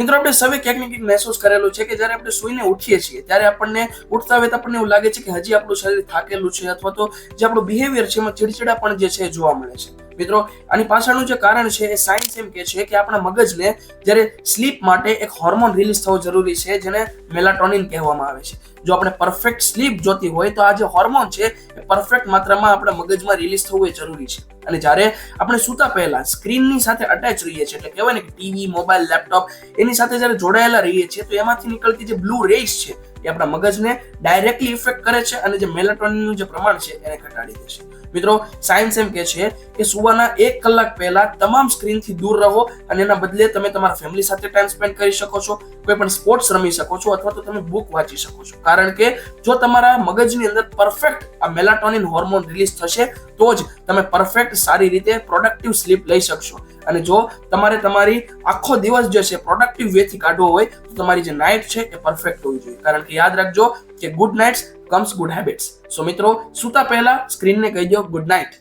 મિત્રો આપણે સૌએ ક્યાંક ને ક્યાંક મહેસૂસ કરેલું છે કે જ્યારે આપણે સૂઈને ઉઠીએ છીએ ત્યારે આપણને ઉઠતા હોય તો આપણને એવું લાગે છે કે હજી આપણું શરીર થાકેલું છે, અથવા તો જે આપણું બિહેવિયર છે એમાં ચીડચીડાપણ જે છે જોવા મળે છે. મિત્રો આની પાછળનું જે કારણ છે એ સાયન્સ એમ કે છે કે આપણા મગજને જ્યારે સ્લીપ માટે એક હોર્મોન રિલીઝ થવો જરૂરી છે, જેને મેલાટોનિન કહેવામાં આવે છે. જો આપણે પરફેક્ટ સ્લીપ જોતી હોય તો આ જે હોર્મોન છે એ પરફેક્ટ માત્રામાં આપણા મગજમાં રિલીઝ થવું એ જરૂરી છે. અને જ્યારે આપણે સૂતા પહેલા સ્ક્રીનની સાથે અટેચ રહીએ છીએ, એટલે કહેવાય ને કે ટીવી, મોબાઈલ, લેપટોપ એની સાથે જ્યારે જોડાયેલા રહીએ છીએ તો એમાંથી નીકળતી જે બ્લુ રેઝ છે એ આપણા મગજને ડાયરેક્ટલી ઇફેક્ટ કરે છે અને જે મેલાટોનિનનું જે પ્રમાણ છે એને ઘટાડી દે છે. મિત્રો સાયન્સ એમ કે છે કે સુવાના 1 કલાક પહેલા તમામ સ્ક્રીનથી દૂર રહો અને એના બદલે તમે તમારા ફેમિલી સાથે ટાઈમ સ્પેન્ડ કરી શકો છો, કોઈ પણ સ્પોર્ટ્સ રમી શકો છો, અથવા તો તમે બુક વાંચી શકો છો. કારણ કે જો તમારા મગજની અંદર પરફેક્ટ આ મેલાટોનિન હોર્મોન રિલીઝ થશે તો જ તમે પરફેક્ટ સારી રીતે પ્રોડક્ટિવ સ્લીપ લઈ શકશો. અને જો તમારે તમારી આખો દિવસ જે છે પ્રોડક્ટિવ વેથી કાઢવો હોય તો તમારી જે નાઇટ છે એ પરફેક્ટ હોવી જોઈએ. કારણ કે યાદ રાખજો કે good nights comes good habits. So મિત્રો, સૂતા પહેલા સ્ક્રીનને કહી દો ગુડ નાઇટ.